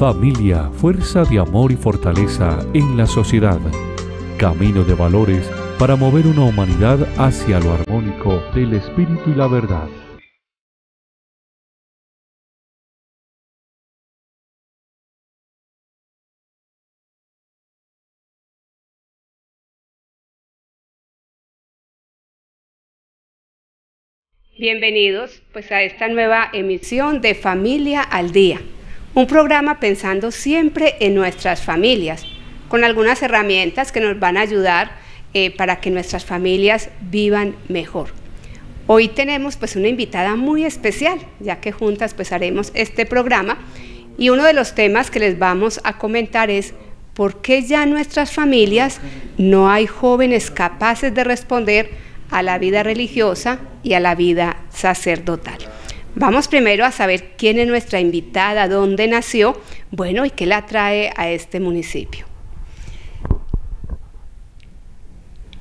Familia, fuerza de amor y fortaleza en la sociedad. Camino de valores para mover una humanidad hacia lo armónico del espíritu y la verdad. Bienvenidos pues a esta nueva emisión de Familia al Día, un programa pensando siempre en nuestras familias, con algunas herramientas que nos van a ayudar para que nuestras familias vivan mejor. Hoy tenemos pues una invitada muy especial, ya que juntas pues haremos este programa, y uno de los temas que les vamos a comentar es ¿por qué ya en nuestras familias no hay jóvenes capaces de responder a la vida religiosa y a la vida sacerdotal? Vamos primero a saber quién es nuestra invitada, dónde nació, bueno, y qué la trae a este municipio.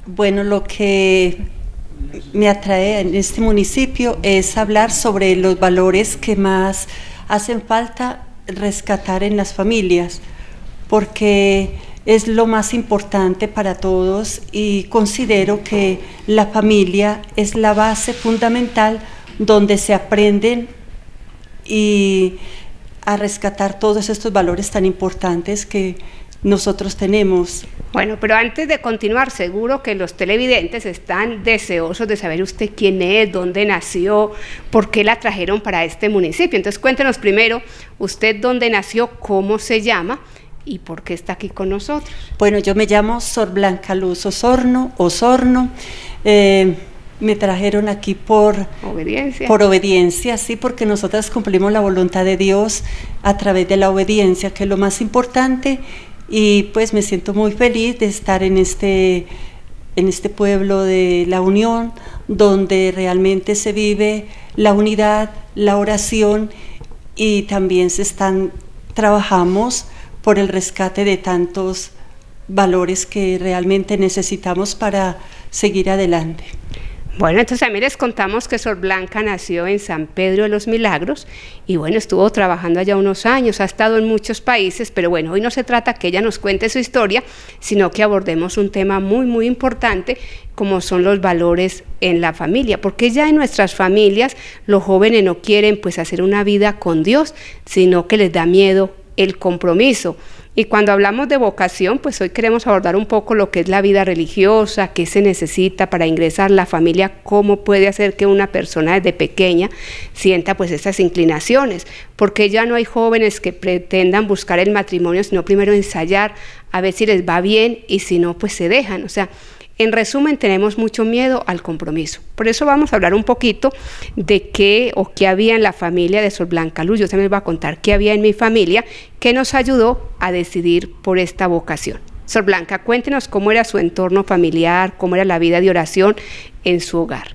Bueno, lo que me atrae en este municipio es hablar sobre los valores que más hacen falta rescatar en las familias, porque es lo más importante para todos y considero que la familia es la base fundamental donde se aprenden y a rescatar todos estos valores tan importantes que nosotros tenemos. Bueno, pero antes de continuar, seguro que los televidentes están deseosos de saber usted quién es, dónde nació, por qué la trajeron para este municipio. Entonces cuéntenos primero, usted dónde nació, cómo se llama y por qué está aquí con nosotros. Bueno, yo me llamo Sor Blanca Luz Osorno. Me trajeron aquí por obediencia, sí, porque nosotras cumplimos la voluntad de Dios a través de la obediencia, que es lo más importante, y pues me siento muy feliz de estar en este pueblo de La Unión, donde realmente se vive la unidad, la oración, y también trabajamos por el rescate de tantos valores que realmente necesitamos para seguir adelante. Bueno, entonces también les contamos que Sor Blanca nació en San Pedro de los Milagros y bueno, estuvo trabajando allá unos años, ha estado en muchos países, pero bueno, hoy no se trata que ella nos cuente su historia, sino que abordemos un tema muy importante como son los valores en la familia, porque ya en nuestras familias los jóvenes no quieren pues hacer una vida con Dios, sino que les da miedo el compromiso. Y cuando hablamos de vocación, pues hoy queremos abordar un poco lo que es la vida religiosa, qué se necesita para ingresar la familia, cómo puede hacer que una persona desde pequeña sienta pues esas inclinaciones, porque ya no hay jóvenes que pretendan buscar el matrimonio, sino primero ensayar a ver si les va bien y si no pues se dejan, o sea, en resumen, tenemos mucho miedo al compromiso. Por eso vamos a hablar un poquito de qué había en la familia de Sor Blanca Luz. Yo también les voy a contar qué había en mi familia que nos ayudó a decidir por esta vocación. Sor Blanca, cuéntenos cómo era su entorno familiar, cómo era la vida de oración en su hogar.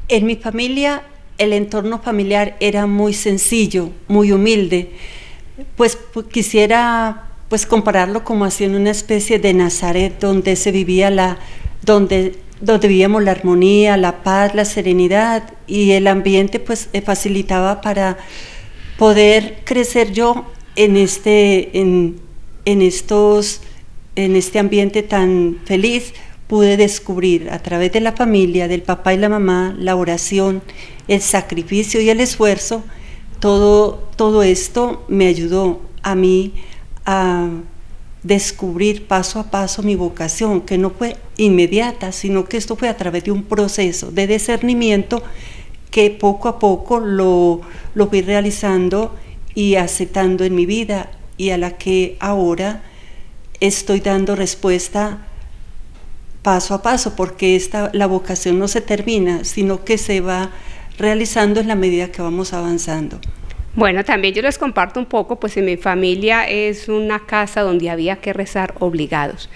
En mi familia, el entorno familiar era muy sencillo, muy humilde. Pues quisiera compararlo como haciendo una especie de Nazaret, donde se vivía donde vivíamos la armonía, la paz, la serenidad, y el ambiente pues facilitaba para poder crecer yo en este ambiente tan feliz. Pude descubrir a través de la familia, del papá y la mamá, la oración, el sacrificio y el esfuerzo. Todo esto me ayudó a mí a descubrir paso a paso mi vocación, que no fue inmediata, sino que esto fue a través de un proceso de discernimiento que poco a poco lo fui realizando y aceptando en mi vida, y a la que ahora estoy dando respuesta paso a paso, porque la vocación no se termina, sino que se va realizando en la medida que vamos avanzando. Bueno, también yo les comparto un poco, pues en mi familia es una casa donde había que rezar obligados.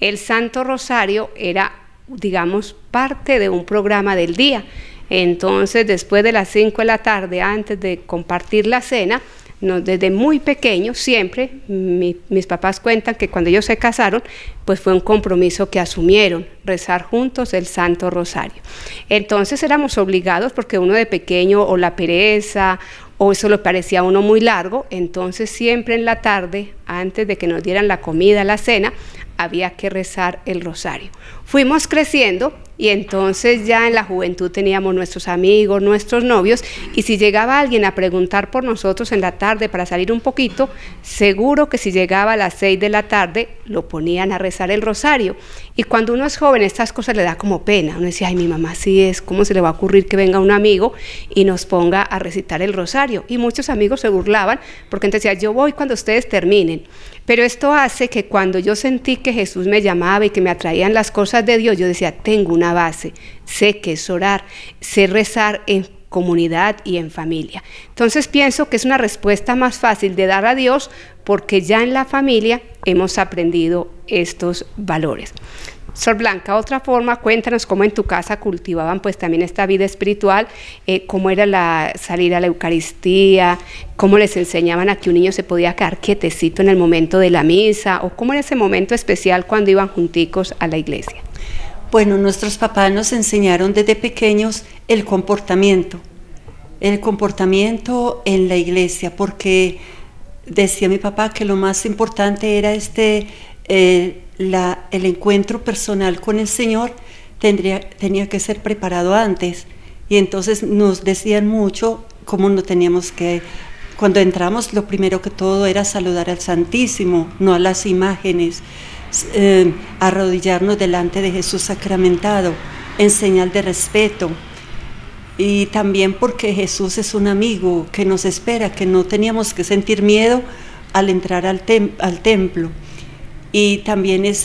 El Santo Rosario era, digamos, parte de un programa del día. Entonces, después de las 5 de la tarde, antes de compartir la cena, desde muy pequeños, siempre, mis papás cuentan que cuando ellos se casaron, pues fue un compromiso que asumieron, rezar juntos el Santo Rosario. Entonces éramos obligados porque uno de pequeño o la pereza o eso le parecía a uno muy largo, entonces siempre en la tarde, antes de que nos dieran la comida, la cena, había que rezar el rosario. Fuimos creciendo y entonces ya en la juventud teníamos nuestros amigos, nuestros novios, y si llegaba alguien a preguntar por nosotros en la tarde para salir un poquito, seguro que si llegaba a las 6 de la tarde lo ponían a rezar el rosario. Y cuando uno es joven estas cosas le da como pena, uno decía, ay, mi mamá sí es, ¿cómo se le va a ocurrir que venga un amigo y nos ponga a recitar el rosario? Y muchos amigos se burlaban porque entonces decía, yo voy cuando ustedes terminen. Pero esto hace que cuando yo sentí que Jesús me llamaba y que me atraían las cosas de Dios, yo decía, tengo una base, sé que es orar, sé rezar en comunidad y en familia. Entonces pienso que es una respuesta más fácil de dar a Dios porque ya en la familia hemos aprendido estos valores. Sor Blanca, otra forma, cuéntanos cómo en tu casa cultivaban pues también esta vida espiritual, cómo era salir a la Eucaristía, cómo les enseñaban a que un niño se podía quedar quietecito en el momento de la misa, o cómo era ese momento especial cuando iban junticos a la iglesia. Bueno, nuestros papás nos enseñaron desde pequeños el comportamiento en la iglesia, porque decía mi papá que lo más importante era el encuentro personal con el Señor tenía que ser preparado antes, y entonces nos decían mucho cómo no teníamos que, cuando entramos lo primero que todo era saludar al Santísimo, no a las imágenes, arrodillarnos delante de Jesús sacramentado en señal de respeto, y también porque Jesús es un amigo que nos espera, que no teníamos que sentir miedo al entrar al templo. Y también el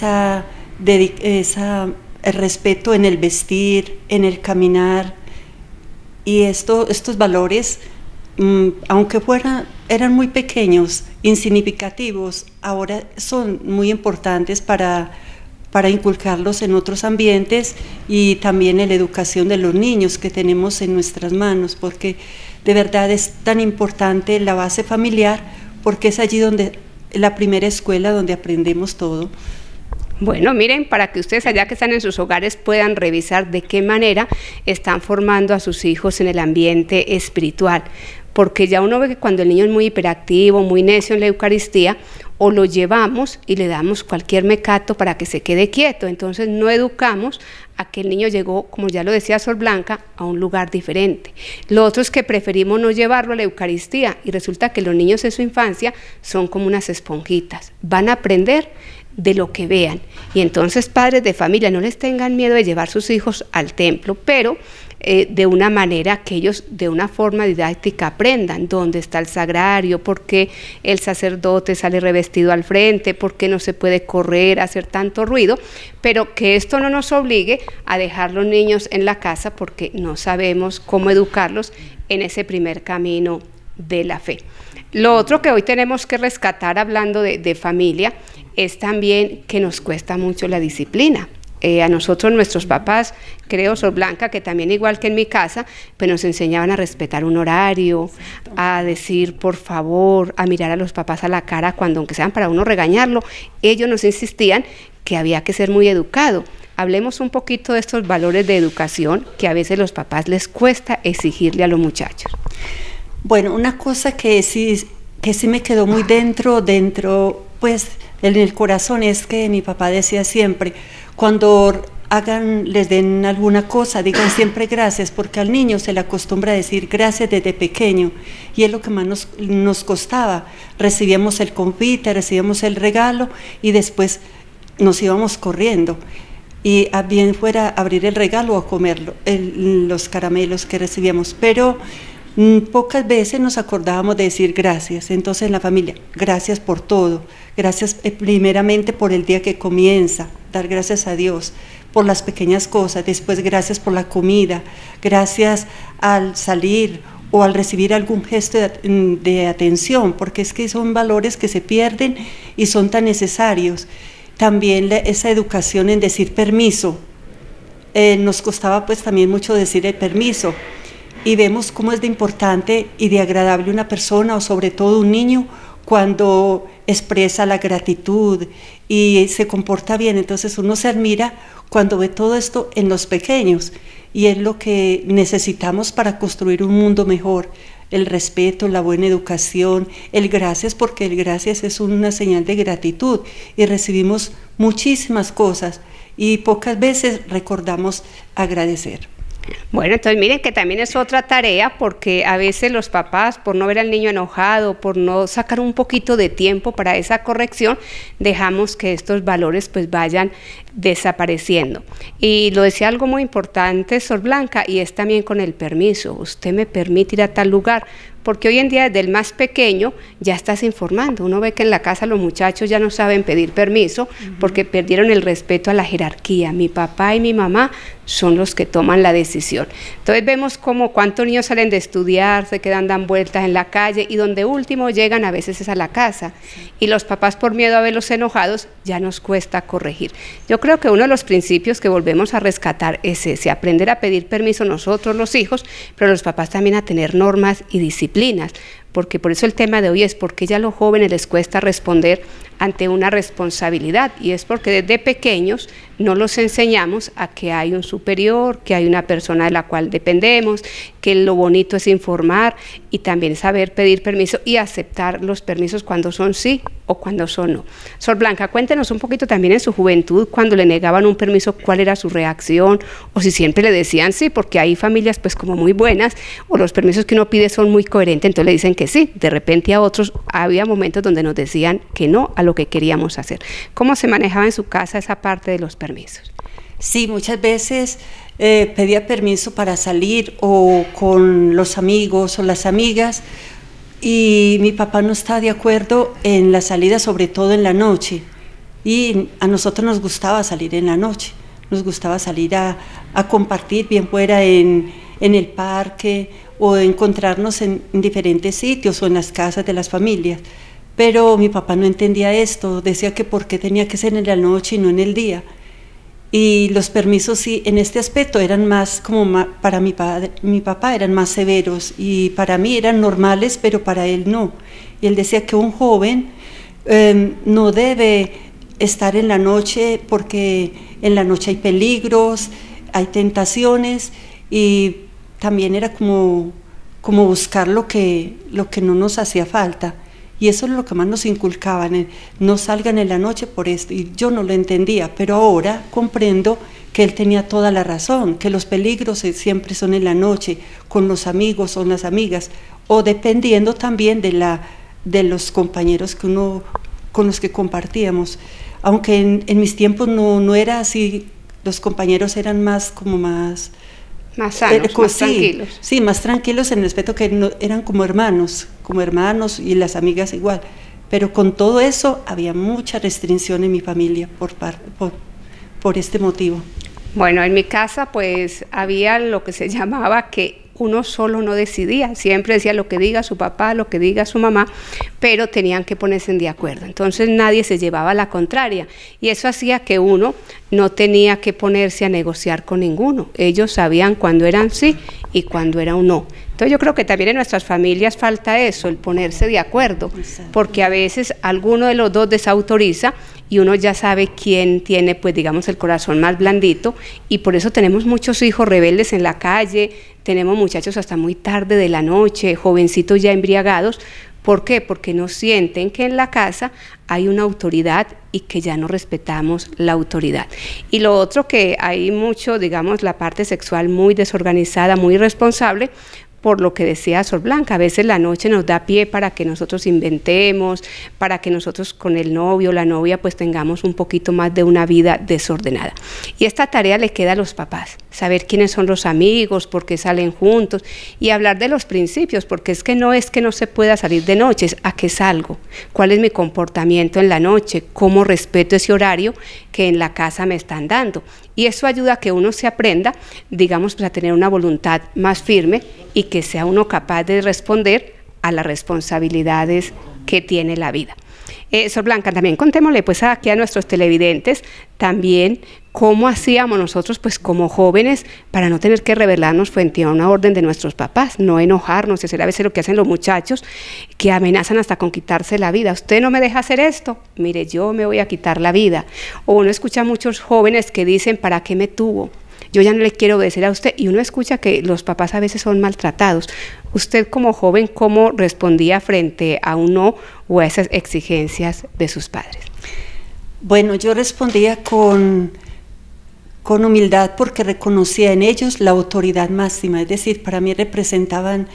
respeto en el vestir, en el caminar, y estos valores, aunque eran muy pequeños, insignificativos, ahora son muy importantes para inculcarlos en otros ambientes, y también en la educación de los niños que tenemos en nuestras manos, porque de verdad es tan importante la base familiar, porque es allí donde la primera escuela donde aprendemos todo. Bueno, miren, para que ustedes allá que están en sus hogares puedan revisar de qué manera están formando a sus hijos en el ambiente espiritual, porque ya uno ve que cuando el niño es muy hiperactivo, muy necio en la Eucaristía, o lo llevamos y le damos cualquier mecato para que se quede quieto, entonces no educamos a que el niño llegó, como ya lo decía Sor Blanca, a un lugar diferente. Lo otro es que preferimos no llevarlo a la Eucaristía, y resulta que los niños en su infancia son como unas esponjitas, van a aprender de lo que vean, y entonces padres de familia no les tengan miedo de llevar sus hijos al templo, pero de una manera que ellos de una forma didáctica aprendan dónde está el sagrario, por qué el sacerdote sale revestido al frente, por qué no se puede correr, hacer tanto ruido, pero que esto no nos obligue a dejar los niños en la casa porque no sabemos cómo educarlos en ese primer camino de la fe. Lo otro que hoy tenemos que rescatar hablando de familia es también que nos cuesta mucho la disciplina. A nosotros, nuestros papás, creo, Sor Blanca, que también igual que en mi casa, pues nos enseñaban a respetar un horario, a decir por favor, a mirar a los papás a la cara cuando, aunque sean para uno regañarlo, ellos nos insistían que había que ser muy educado. Hablemos un poquito de estos valores de educación que a veces los papás les cuesta exigirle a los muchachos. Bueno, una cosa que sí me quedó muy dentro, pues en el corazón, es que mi papá decía siempre, cuando les den alguna cosa, digan siempre gracias, porque al niño se le acostumbra a decir gracias desde pequeño, y es lo que más nos costaba. Recibíamos el confite, recibíamos el regalo, y después nos íbamos corriendo, y bien fuera a abrir el regalo o a comer los caramelos que recibíamos, pero pocas veces nos acordábamos de decir gracias. Entonces en la familia, gracias por todo, gracias primeramente por el día que comienza, dar gracias a Dios por las pequeñas cosas, después gracias por la comida, gracias al salir o al recibir algún gesto de atención, porque es que son valores que se pierden y son tan necesarios. También esa educación en decir permiso, nos costaba pues también mucho decir el permiso, y vemos cómo es de importante y de agradable una persona, o sobre todo un niño, cuando expresa la gratitud y se comporta bien. Entonces uno se admira cuando ve todo esto en los pequeños, y es lo que necesitamos para construir un mundo mejor. el respeto, la buena educación, el gracias, porque el gracias es una señal de gratitud y recibimos muchísimas cosas y pocas veces recordamos agradecer. Bueno, entonces miren que también es otra tarea, porque a veces los papás, por no ver al niño enojado, por no sacar un poquito de tiempo para esa corrección, dejamos que estos valores pues vayan desapareciendo. Y lo decía algo muy importante Sor Blanca, y es también con el permiso. Usted me permite ir a tal lugar, porque hoy en día desde el más pequeño ya estás informando. Uno ve que en la casa los muchachos ya no saben pedir permiso porque perdieron el respeto a la jerarquía. Mi papá y mi mamá son los que toman la decisión. Entonces vemos como cuántos niños salen de estudiar, se quedan, dan vueltas en la calle y donde último llegan a veces es a la casa. Y los papás, por miedo a verlos enojados, ya nos cuesta corregir. Yo creo que uno de los principios que volvemos a rescatar es ese: aprender a pedir permiso nosotros los hijos, pero los papás también a tener normas y disciplinas, porque por eso el tema de hoy es por qué ya a los jóvenes les cuesta responder ante una responsabilidad, y es porque desde pequeños no los enseñamos a que hay un superior, que hay una persona de la cual dependemos, que lo bonito es informar y también saber pedir permiso y aceptar los permisos cuando son sí o cuando son no. Sor Blanca, cuéntenos un poquito también en su juventud, cuando le negaban un permiso, ¿cuál era su reacción? O si siempre le decían sí, porque hay familias pues como muy buenas, o los permisos que uno pide son muy coherentes, entonces le dicen que sí. De repente a otros había momentos donde nos decían que no a lo que queríamos hacer. ¿Cómo se manejaba en su casa esa parte de los permisos? Sí, muchas veces pedía permiso para salir o con los amigos o las amigas, y mi papá no estaba de acuerdo en la salida, sobre todo en la noche, y a nosotros nos gustaba salir en la noche, nos gustaba salir a compartir, bien fuera en el parque o encontrarnos en diferentes sitios o en las casas de las familias. Pero mi papá no entendía esto, decía que por qué tenía que ser en la noche y no en el día. Y los permisos sí, en este aspecto eran más como para mi papá eran más severos, y para mí eran normales, pero para él no. Y él decía que un joven no debe estar en la noche porque en la noche hay peligros, hay tentaciones, y también era como buscar lo que no nos hacía falta. Y eso es lo que más nos inculcaban, no salgan en la noche por esto, y yo no lo entendía, pero ahora comprendo que él tenía toda la razón, que los peligros siempre son en la noche, con los amigos o las amigas, o dependiendo también de los compañeros con los que compartíamos. Aunque en mis tiempos no era así, los compañeros eran más sanos, más tranquilos. Sí, más tranquilos en el aspecto que no, eran como hermanos, y las amigas igual. Pero con todo eso había mucha restricción en mi familia por este motivo. Bueno, en mi casa pues había lo que se llamaba que uno solo no decidía, siempre decía lo que diga su papá, lo que diga su mamá, pero tenían que ponerse de acuerdo, entonces nadie se llevaba a la contraria, y eso hacía que uno no tenía que ponerse a negociar con ninguno, ellos sabían cuándo eran sí y cuándo era un no. Entonces yo creo que también en nuestras familias falta eso, el ponerse de acuerdo, porque a veces alguno de los dos desautoriza y uno ya sabe quién tiene, pues digamos, el corazón más blandito, y por eso tenemos muchos hijos rebeldes en la calle, tenemos muchachos hasta muy tarde de la noche, jovencitos ya embriagados. ¿Por qué? Porque no sienten que en la casa hay una autoridad y que ya no respetamos la autoridad. Y lo otro, que hay mucho, digamos, la parte sexual muy desorganizada, muy irresponsable, por lo que decía Sor Blanca, a veces la noche nos da pie para que nosotros inventemos, para que nosotros con el novio o la novia pues tengamos un poquito más de una vida desordenada. Y esta tarea le queda a los papás, saber quiénes son los amigos, por qué salen juntos, y hablar de los principios, porque es que no se pueda salir de noche, es a qué salgo, cuál es mi comportamiento en la noche, cómo respeto ese horario que en la casa me están dando. Y eso ayuda a que uno se aprenda, digamos, pues a tener una voluntad más firme y que sea uno capaz de responder a las responsabilidades que tiene la vida. Sor Blanca, también contémosle pues aquí a nuestros televidentes también cómo hacíamos nosotros pues como jóvenes para no tener que rebelarnos frente a una orden de nuestros papás, no enojarnos y hacer a veces lo que hacen los muchachos, que amenazan hasta con quitarse la vida. Usted no me deja hacer esto, mire, yo me voy a quitar la vida. O uno escucha a muchos jóvenes que dicen, ¿para qué me tuvo? Yo ya no le quiero obedecer a usted, y uno escucha que los papás a veces son maltratados. Usted como joven, ¿cómo respondía frente a un no o a esas exigencias de sus padres? Bueno, yo respondía con humildad porque reconocía en ellos la autoridad máxima, es decir, para mí representaban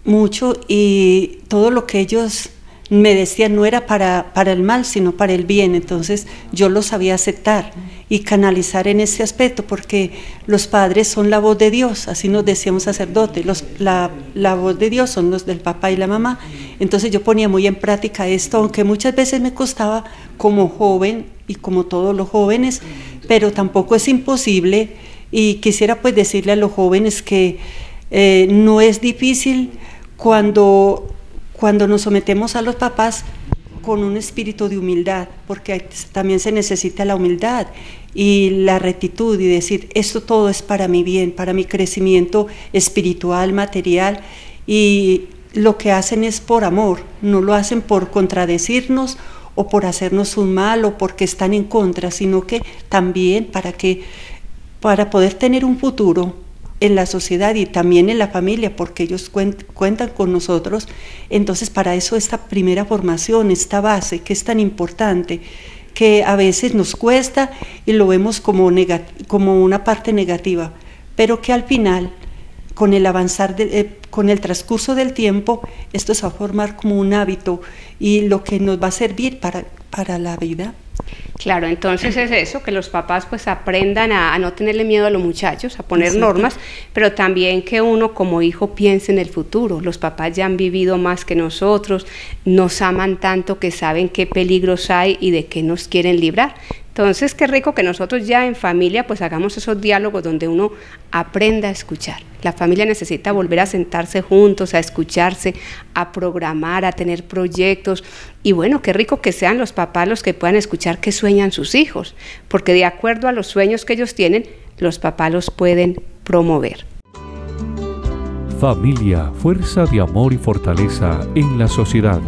mucho y todo lo que ellos me decían no era para el mal, sino para el bien. Entonces yo lo sabía aceptar y canalizar en ese aspecto, porque los padres son la voz de Dios, así nos decía un sacerdote, la voz de Dios son los del papá y la mamá. Entonces yo ponía muy en práctica esto, aunque muchas veces me costaba como joven y como todos los jóvenes, pero tampoco es imposible, y quisiera pues decirle a los jóvenes que no es difícil cuando nos sometemos a los papás con un espíritu de humildad, porque también se necesita la humildad y la rectitud y decir, esto todo es para mi bien, para mi crecimiento espiritual, material, y lo que hacen es por amor, no lo hacen por contradecirnos o por hacernos un mal o porque están en contra, sino que también para poder tener un futuro en la sociedad y también en la familia, porque ellos cuentan con nosotros. Entonces para eso esta primera formación, esta base que es tan importante, que a veces nos cuesta y lo vemos como una parte negativa, pero que al final, con el avanzar, con el transcurso del tiempo, esto se va a formar como un hábito y lo que nos va a servir para la vida. Claro, entonces es eso, que los papás pues aprendan a no tenerle miedo a los muchachos, a poner normas, pero también que uno como hijo piense en el futuro. Los papás ya han vivido más que nosotros, nos aman tanto que saben qué peligros hay y de qué nos quieren librar. Entonces, qué rico que nosotros ya en familia pues hagamos esos diálogos donde uno aprenda a escuchar. La familia necesita volver a sentarse juntos, a escucharse, a programar, a tener proyectos. Y bueno, qué rico que sean los papás los que puedan escuchar qué sueñan sus hijos, porque de acuerdo a los sueños que ellos tienen, los papás los pueden promover. Familia, fuerza de amor y fortaleza en la sociedad.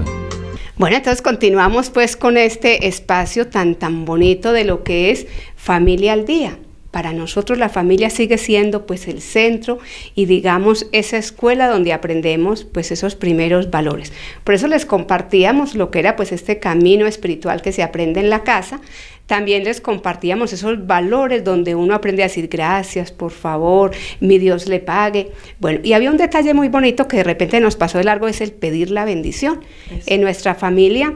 Bueno, entonces continuamos pues con este espacio tan bonito de lo que es Familia al Día. Para nosotros la familia sigue siendo pues el centro y digamos esa escuela donde aprendemos pues esos primeros valores. Por eso les compartíamos lo que era pues este camino espiritual que se aprende en la casa. También les compartíamos esos valores donde uno aprende a decir gracias, por favor, mi Dios le pague. Bueno, y había un detalle muy bonito que de repente nos pasó de largo, es el pedir la bendición. Eso. En nuestra familia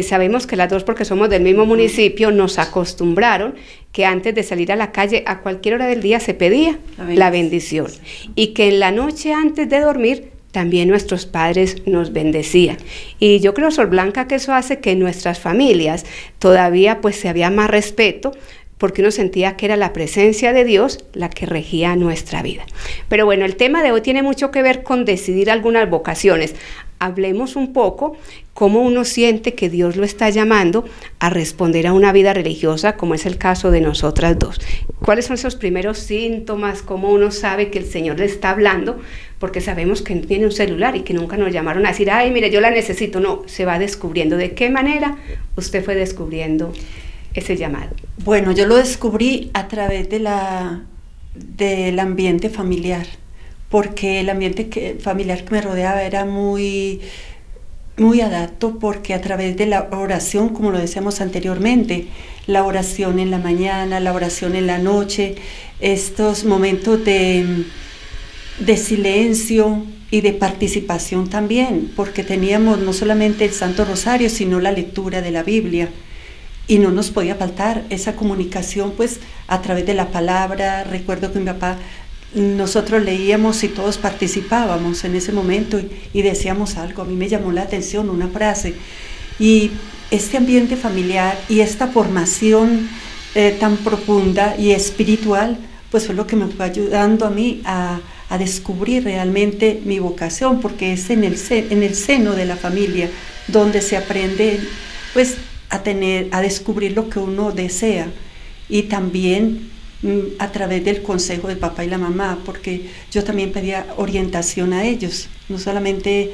sabemos que las dos, porque somos del mismo municipio, nos acostumbraron que antes de salir a la calle a cualquier hora del día se pedía la bendición. Y que en la noche antes de dormir también nuestros padres nos bendecían. Y yo creo, Sor Blanca, que eso hace que en nuestras familias todavía pues se había más respeto, porque uno sentía que era la presencia de Dios la que regía nuestra vida. Pero bueno, el tema de hoy tiene mucho que ver con decidir algunas vocaciones. Hablemos un poco cómo uno siente que Dios lo está llamando a responder a una vida religiosa, como es el caso de nosotras dos. ¿Cuáles son esos primeros síntomas? ¿Cómo uno sabe que el Señor le está hablando? Porque sabemos que tiene un celular y que nunca nos llamaron a decir, ay, mire, yo la necesito. No, se va descubriendo. ¿De qué manera usted fue descubriendo ese llamado? Bueno, yo lo descubrí a través del ambiente familiar, porque el ambiente familiar que me rodeaba era muy adapto, porque a través de la oración, como lo decíamos anteriormente, la oración en la mañana, la oración en la noche, estos momentos de silencio y de participación también, porque teníamos no solamente el Santo Rosario, sino la lectura de la Biblia. Y no nos podía faltar esa comunicación pues a través de la palabra. Recuerdo que mi papá, nosotros leíamos y todos participábamos en ese momento y decíamos algo. A mí me llamó la atención una frase, y este ambiente familiar y esta formación tan profunda y espiritual pues fue lo que me fue ayudando a mí a descubrir realmente mi vocación, porque es en el seno de la familia donde se aprende pues a descubrir lo que uno desea, y también a través del consejo del papá y la mamá, porque yo también pedía orientación a ellos, no solamente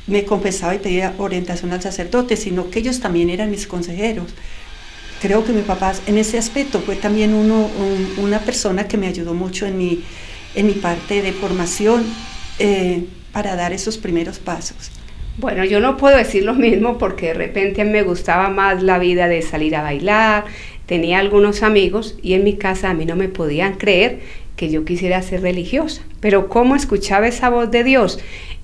me confesaba y pedía orientación al sacerdote, sino que ellos también eran mis consejeros. Creo que mi papá en ese aspecto fue también una persona que me ayudó mucho en mi parte de formación, para dar esos primeros pasos? Bueno, yo no puedo decir lo mismo porque de repente me gustaba más la vida de salir a bailar, tenía algunos amigos y en mi casa a mí no me podían creer que yo quisiera ser religiosa. Pero ¿cómo escuchaba esa voz de Dios?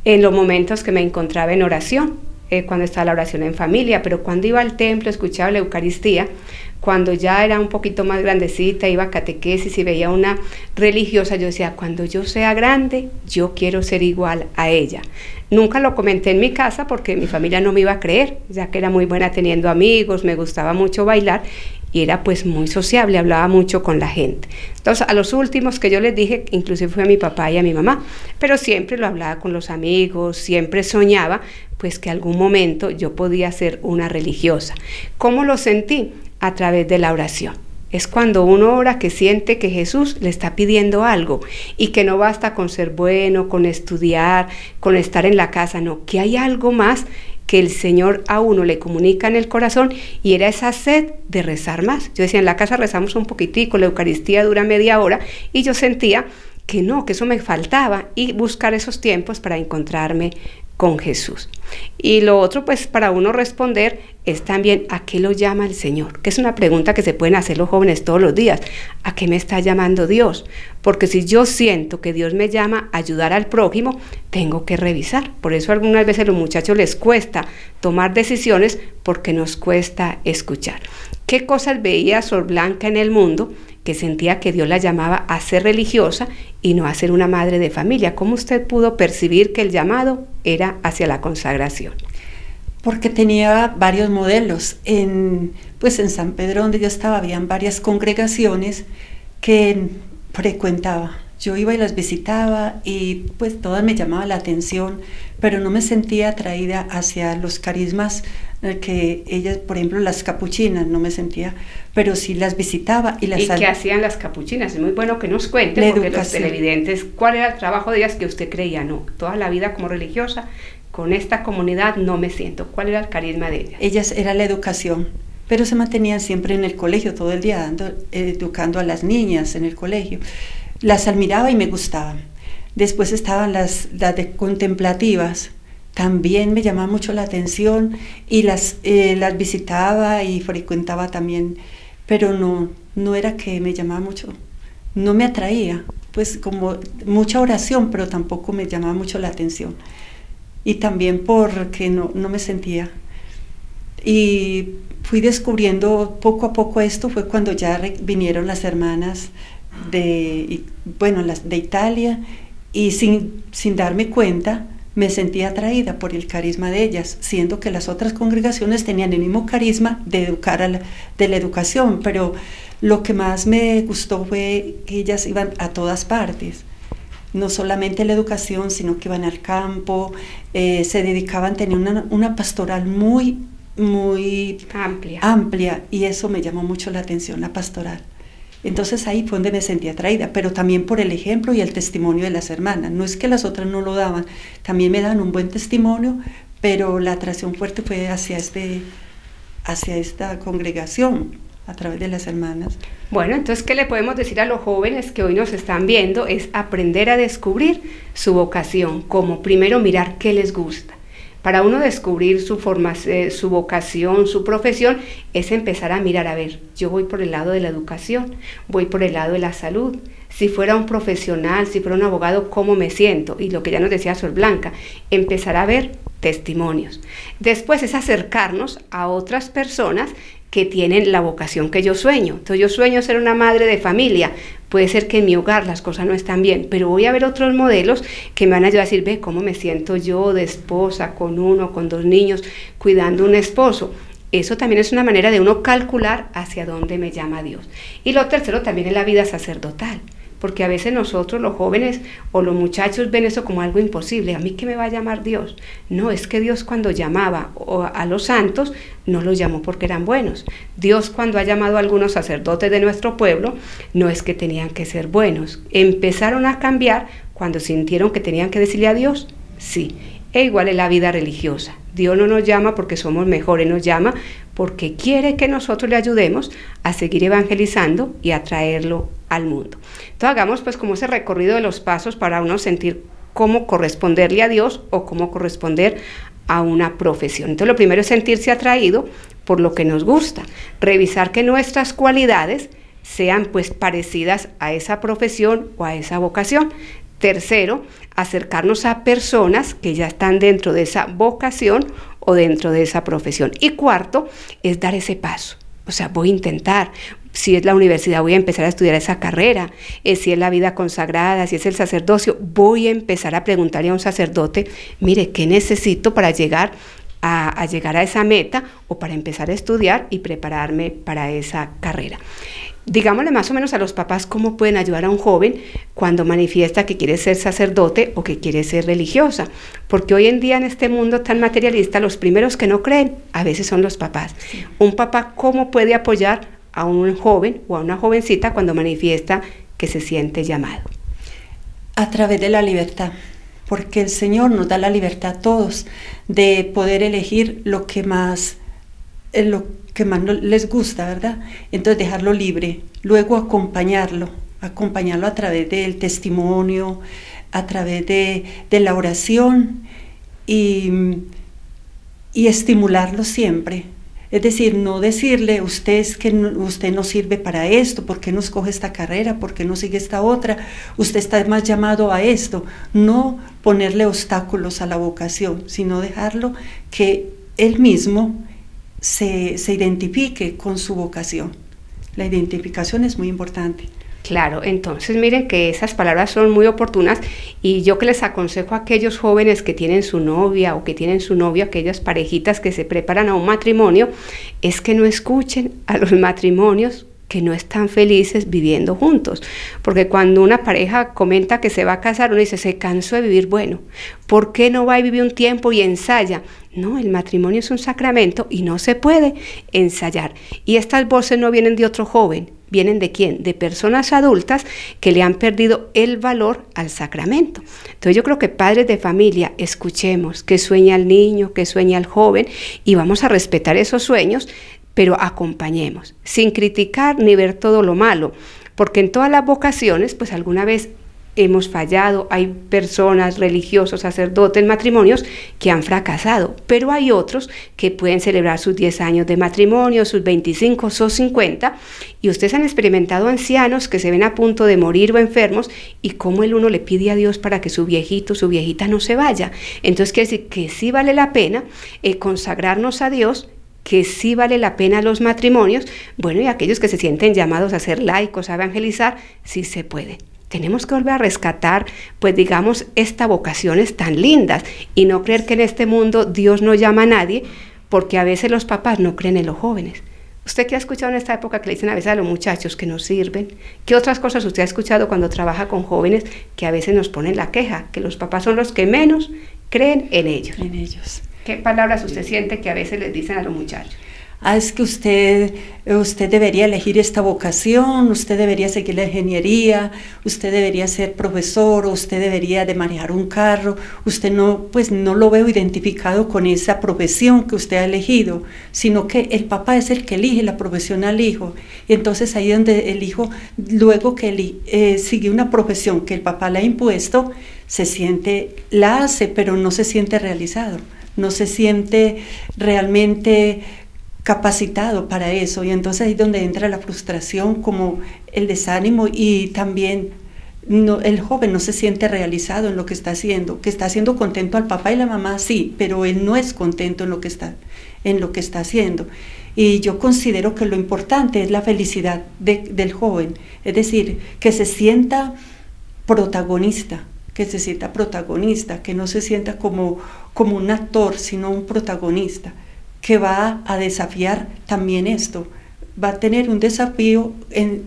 En los momentos que me encontraba en oración, cuando estaba la oración en familia, pero cuando iba al templo, escuchaba la Eucaristía, cuando ya era un poquito más grandecita, iba a catequesis y veía una religiosa, yo decía, cuando yo sea grande, yo quiero ser igual a ella. Nunca lo comenté en mi casa porque mi familia no me iba a creer, ya que era muy buena teniendo amigos, me gustaba mucho bailar y era pues muy sociable, hablaba mucho con la gente. Entonces, a los últimos que yo les dije, inclusive fue a mi papá y a mi mamá, pero siempre lo hablaba con los amigos, siempre soñaba pues que algún momento yo podía ser una religiosa. ¿Cómo lo sentí? A través de la oración. Es cuando uno ora que siente que Jesús le está pidiendo algo y que no basta con ser bueno, con estudiar, con estar en la casa, no, que hay algo más que el Señor a uno le comunica en el corazón y era esa sed de rezar más. Yo decía, en la casa rezamos un poquitico, la Eucaristía dura media hora y yo sentía que no, que eso me faltaba y buscar esos tiempos para encontrarme con Jesús. Y lo otro, pues para uno responder es también ¿a qué lo llama el Señor? Que es una pregunta que se pueden hacer los jóvenes todos los días. ¿A qué me está llamando Dios? Porque si yo siento que Dios me llama a ayudar al prójimo, tengo que revisar. Por eso algunas veces a los muchachos les cuesta tomar decisiones porque nos cuesta escuchar. ¿Qué cosas veía Sor Blanca en el mundo que sentía que Dios la llamaba a ser religiosa y no a ser una madre de familia? ¿Cómo usted pudo percibir que el llamado era hacia la consagración? Porque tenía varios modelos. Pues en San Pedro, donde yo estaba, habían varias congregaciones que frecuentaba. Yo iba y las visitaba y pues todas me llamaban la atención, pero no me sentía atraída hacia los carismas que ellas, por ejemplo, las capuchinas, no me sentía, pero sí las visitaba. ¿Y qué hacían las capuchinas? Es muy bueno que nos cuente, porque los televidentes, ¿cuál era el trabajo de ellas que usted creía? No, toda la vida como religiosa, con esta comunidad no me siento. ¿Cuál era el carisma de ellas? Ellas era la educación, pero se mantenían siempre en el colegio todo el día, educando a las niñas en el colegio. Las admiraba y me gustaban. Después estaban las de contemplativas, también me llamaba mucho la atención y las visitaba y frecuentaba también, pero no era que me llamaba mucho, no me atraía, pues como mucha oración, pero tampoco me llamaba mucho la atención. Y también porque no me sentía. Y fui descubriendo poco a poco esto, fue cuando ya vinieron las hermanas las de Italia, y sin darme cuenta me sentía atraída por el carisma de ellas, siendo que las otras congregaciones tenían el mismo carisma de educar de la educación, pero lo que más me gustó fue que ellas iban a todas partes, no solamente la educación, sino que iban al campo, se dedicaban, tenían una pastoral muy amplia, y eso me llamó mucho la atención, la pastoral. Entonces ahí fue donde me sentí atraída, pero también por el ejemplo y el testimonio de las hermanas. No es que las otras no lo daban, también me daban un buen testimonio, pero la atracción fuerte fue hacia esta congregación, a través de las hermanas. Bueno, entonces, ¿qué le podemos decir a los jóvenes que hoy nos están viendo? Es aprender a descubrir su vocación, como primero mirar qué les gusta. Para uno descubrir su vocación, su profesión, es empezar a mirar, a ver, yo voy por el lado de la educación, voy por el lado de la salud. Si fuera un profesional, si fuera un abogado, ¿cómo me siento? Y lo que ya nos decía Sor Blanca, empezar a ver testimonios. Después es acercarnos a otras personas que tienen la vocación que yo sueño. Entonces yo sueño ser una madre de familia. Puede ser que en mi hogar las cosas no están bien, pero voy a ver otros modelos que me van a ayudar a decir, ve cómo me siento yo de esposa, con 1, con 2 niños, cuidando un esposo. Eso también es una manera de uno calcular hacia dónde me llama Dios. Y lo tercero también es la vida sacerdotal, porque a veces nosotros los jóvenes o los muchachos ven eso como algo imposible. ¿A mí qué me va a llamar Dios? No, es que Dios cuando llamaba a los santos, no los llamó porque eran buenos. Dios cuando ha llamado a algunos sacerdotes de nuestro pueblo, no es que tenían que ser buenos. Empezaron a cambiar cuando sintieron que tenían que decirle a Dios, sí. E igual es la vida religiosa. Dios no nos llama porque somos mejores, nos llama porque quiere que nosotros le ayudemos a seguir evangelizando y a traerlo al mundo. Entonces hagamos pues como ese recorrido de los pasos para uno sentir cómo corresponderle a Dios o cómo corresponder a una profesión. Entonces lo primero es sentirse atraído por lo que nos gusta, revisar que nuestras cualidades sean pues parecidas a esa profesión o a esa vocación. Tercero, acercarnos a personas que ya están dentro de esa vocación o dentro de esa profesión. Y cuarto, es dar ese paso. O sea, voy a intentar. Si es la universidad, voy a empezar a estudiar esa carrera. Si es la vida consagrada, si es el sacerdocio, voy a empezar a preguntarle a un sacerdote, mire, ¿qué necesito para llegar a esa meta o para empezar a estudiar y prepararme para esa carrera? Digámosle más o menos a los papás cómo pueden ayudar a un joven cuando manifiesta que quiere ser sacerdote o que quiere ser religiosa, porque hoy en día en este mundo tan materialista los primeros que no creen a veces son los papás. Sí. Un papá, ¿cómo puede apoyar a un joven o a una jovencita cuando manifiesta que se siente llamado? A través de la libertad, porque el Señor nos da la libertad a todos de poder elegir lo que más les gusta, ¿verdad? Entonces dejarlo libre, luego acompañarlo a través del testimonio, a través de la oración y estimularlo siempre. Es decir, no decirle, usted no sirve para esto, ¿por qué no escoge esta carrera? ¿Por qué no sigue esta otra? Usted está más llamado a esto. No ponerle obstáculos a la vocación, sino dejarlo que él mismo se identifique con su vocación. La identificación es muy importante. Claro, entonces miren que esas palabras son muy oportunas y yo que les aconsejo a aquellos jóvenes que tienen su novia o que tienen su novio, aquellas parejitas que se preparan a un matrimonio, es que no escuchen a los matrimonios que no están felices viviendo juntos, porque cuando una pareja comenta que se va a casar, uno dice, se cansó de vivir, bueno, ¿por qué no va y vive un tiempo y ensaya? No, el matrimonio es un sacramento y no se puede ensayar. Y estas voces no vienen de otro joven, ¿vienen de quién? De personas adultas que le han perdido el valor al sacramento. Entonces yo creo que padres de familia, escuchemos qué sueña el niño, qué sueña el joven y vamos a respetar esos sueños, pero acompañemos, sin criticar ni ver todo lo malo, porque en todas las vocaciones, pues alguna vez hemos fallado, hay personas, religiosos, sacerdotes, matrimonios que han fracasado, pero hay otros que pueden celebrar sus 10 años de matrimonio, sus 25, sus 50, y ustedes han experimentado ancianos que se ven a punto de morir o enfermos, y cómo el uno le pide a Dios para que su viejito, su viejita no se vaya. Entonces quiere decir que sí vale la pena consagrarnos a Dios, que sí vale la pena los matrimonios, bueno, y aquellos que se sienten llamados a ser laicos, a evangelizar, sí se puede. Tenemos que volver a rescatar, pues digamos, estas vocaciones tan lindas y no creer que en este mundo Dios no llama a nadie, porque a veces los papás no creen en los jóvenes. ¿Usted qué ha escuchado en esta época que le dicen a veces a los muchachos que no sirven? ¿Qué otras cosas usted ha escuchado cuando trabaja con jóvenes que a veces nos ponen la queja? Que los papás son los que menos creen en ellos. En ellos. ¿Qué palabras usted siente que a veces les dicen a los muchachos? Es que usted debería elegir esta vocación, usted debería seguir la ingeniería, usted debería ser profesor, o usted debería de manejar un carro, usted no lo veo identificado con esa profesión que usted ha elegido, sino que el papá es el que elige la profesión al hijo, y entonces ahí donde el hijo, luego que sigue una profesión que el papá le ha impuesto, la hace, pero no se siente realizado, no se siente realmente capacitado para eso, y entonces ahí es donde entra la frustración, como el desánimo, y también el joven no se siente realizado en lo que está haciendo, que está haciendo contento al papá y la mamá, sí, pero él no es contento en lo que está haciendo. Y yo considero que lo importante es la felicidad del joven, es decir, que se sienta protagonista, que no se sienta como un actor, sino un protagonista, que va a desafiar también esto, va a tener un desafío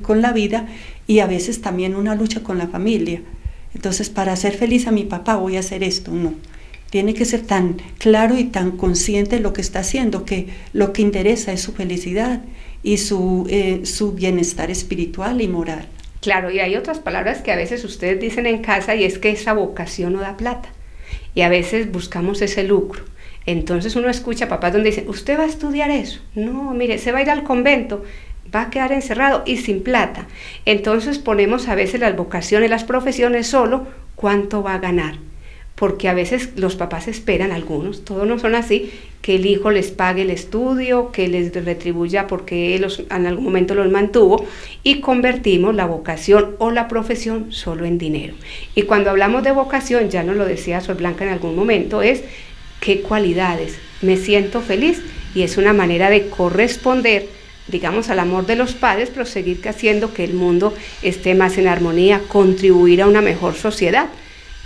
con la vida y a veces también una lucha con la familia. Entonces, para hacer feliz a mi papá voy a hacer esto, no. Tiene que ser tan claro y tan consciente de lo que está haciendo, que lo que interesa es su felicidad y su bienestar espiritual y moral. Claro, y hay otras palabras que a veces ustedes dicen en casa, y es que esa vocación no da plata, y a veces buscamos ese lucro. Entonces uno escucha a papás donde dicen, ¿usted va a estudiar eso? No, mire, se va a ir al convento, va a quedar encerrado y sin plata. Entonces ponemos a veces las vocaciones, las profesiones solo, ¿cuánto va a ganar? porque a veces los papás esperan, algunos, todos no son así, que el hijo les pague el estudio, que les retribuya porque él en algún momento los mantuvo, y convertimos la vocación o la profesión solo en dinero. Y cuando hablamos de vocación, ya nos lo decía Sor Blanca en algún momento, es qué cualidades, me siento feliz, y es una manera de corresponder, digamos, al amor de los padres, pero seguir haciendo que el mundo esté más en armonía, contribuir a una mejor sociedad.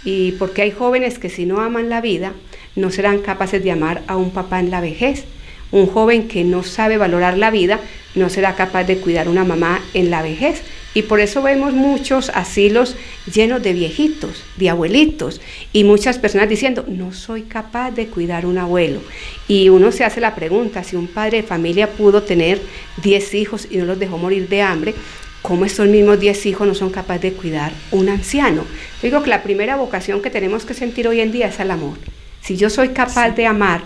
Y porque hay jóvenes que si no aman la vida, no serán capaces de amar a un papá en la vejez. Un joven que no sabe valorar la vida, no será capaz de cuidar a una mamá en la vejez. Y por eso vemos muchos asilos llenos de viejitos, de abuelitos, y muchas personas diciendo, no soy capaz de cuidar un abuelo. Y uno se hace la pregunta, si un padre de familia pudo tener 10 hijos y no los dejó morir de hambre, ¿cómo estos mismos 10 hijos no son capaces de cuidar un anciano? Yo digo que la primera vocación que tenemos que sentir hoy en día es el amor. Si yo soy capaz de amar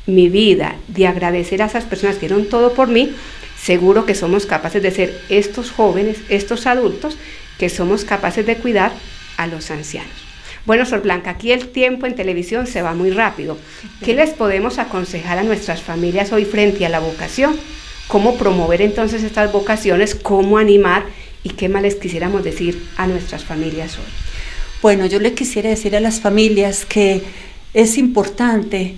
mi vida, de agradecer a esas personas que dieron todo por mí, seguro que somos capaces de ser estos jóvenes, estos adultos, que somos capaces de cuidar a los ancianos. Bueno, Sor Blanca, aquí el tiempo en televisión se va muy rápido. ¿Qué les podemos aconsejar a nuestras familias hoy frente a la vocación? ¿Cómo promover entonces estas vocaciones? ¿Cómo animar? ¿Y qué más les quisiéramos decir a nuestras familias hoy? Bueno, yo le quisiera decir a las familias que es importante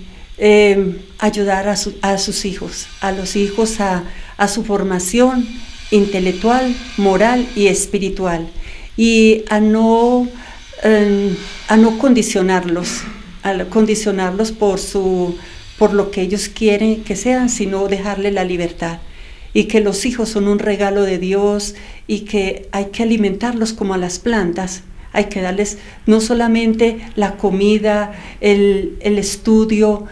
ayudar a sus hijos, a los hijos a su formación intelectual, moral y espiritual, y a no condicionarlos, por lo que ellos quieren que sean, sino dejarle la libertad, y que los hijos son un regalo de Dios y que hay que alimentarlos como a las plantas. Hay que darles no solamente la comida, el estudio,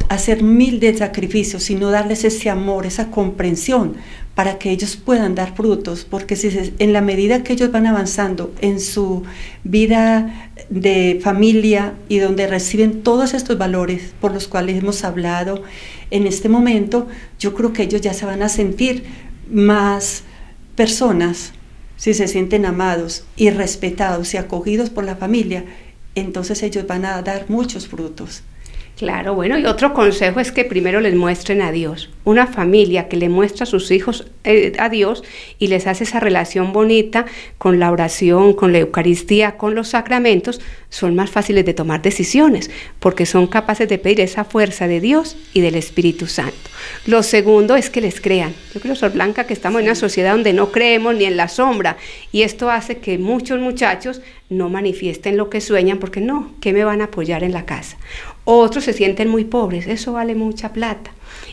hacer mil de sacrificios, sino darles ese amor, esa comprensión, para que ellos puedan dar frutos, porque en la medida que ellos van avanzando en su vida de familia y donde reciben todos estos valores por los cuales hemos hablado en este momento, yo creo que ellos ya se van a sentir más personas. Si se sienten amados y respetados y acogidos por la familia, entonces ellos van a dar muchos frutos. Claro, bueno, y otro consejo es que primero les muestren a Dios. Una familia que le muestra a sus hijos a Dios y les hace esa relación bonita con la oración, con la Eucaristía, con los sacramentos, son más fáciles de tomar decisiones, porque son capaces de pedir esa fuerza de Dios y del Espíritu Santo. Lo segundo es que les crean. Yo creo, Sor Blanca, que estamos en una sociedad donde no creemos ni en la sombra, y esto hace que muchos muchachos no manifiesten lo que sueñan, porque no, ¿qué me van a apoyar en la casa? Otros se sienten muy pobres, eso vale mucha plata.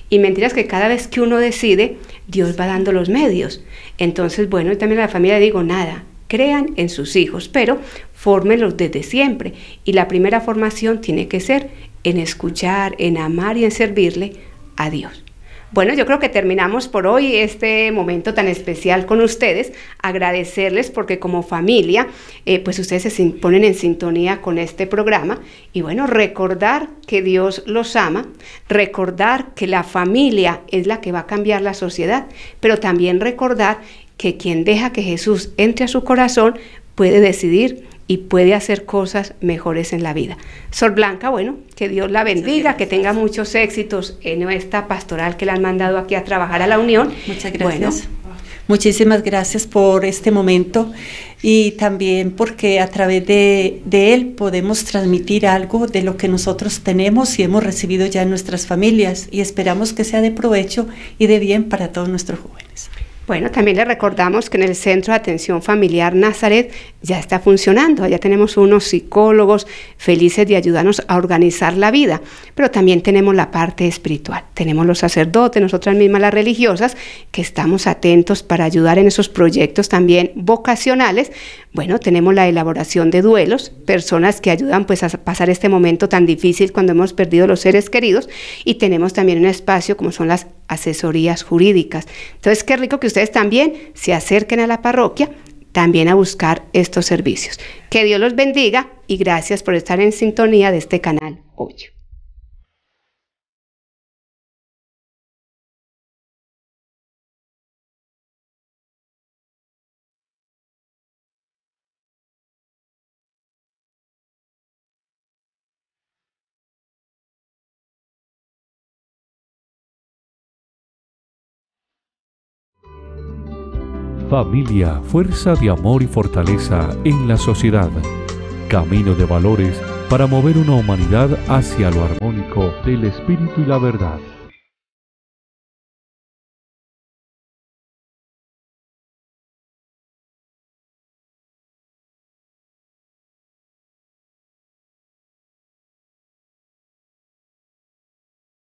Y mentiras que cada vez que uno decide, Dios va dando los medios. Entonces, bueno, y también a la familia digo, nada, crean en sus hijos, pero fórmenlos desde siempre. Y la primera formación tiene que ser en escuchar, en amar y en servirle a Dios. Bueno, yo creo que terminamos por hoy este momento tan especial con ustedes. Agradecerles porque como familia, pues ustedes se ponen en sintonía con este programa. Y bueno, recordar que Dios los ama, recordar que la familia es la que va a cambiar la sociedad, pero también recordar que quien deja que Jesús entre a su corazón puede decidir y puede hacer cosas mejores en la vida. Sor Blanca, bueno, que Dios la bendiga, que tenga muchos éxitos en esta pastoral que le han mandado aquí a trabajar a la Unión. Muchas gracias. Bueno, muchísimas gracias por este momento y también porque a través de él podemos transmitir algo de lo que nosotros tenemos y hemos recibido ya en nuestras familias, y esperamos que sea de provecho y de bien para todos nuestros jóvenes. Bueno, también les recordamos que en el Centro de Atención Familiar Nazaret ya está funcionando. Allá tenemos unos psicólogos felices de ayudarnos a organizar la vida, pero también tenemos la parte espiritual. Tenemos los sacerdotes, nosotras mismas las religiosas, que estamos atentos para ayudar en esos proyectos también vocacionales. Bueno, tenemos la elaboración de duelos, personas que ayudan pues a pasar este momento tan difícil cuando hemos perdido los seres queridos, y tenemos también un espacio como son las asesorías jurídicas. Entonces, qué rico que ustedes también se acerquen a la parroquia también a buscar estos servicios. Que Dios los bendiga y gracias por estar en sintonía de este canal 8. Familia, fuerza de amor y fortaleza en la sociedad. Camino de valores para mover una humanidad hacia lo armónico del espíritu y la verdad.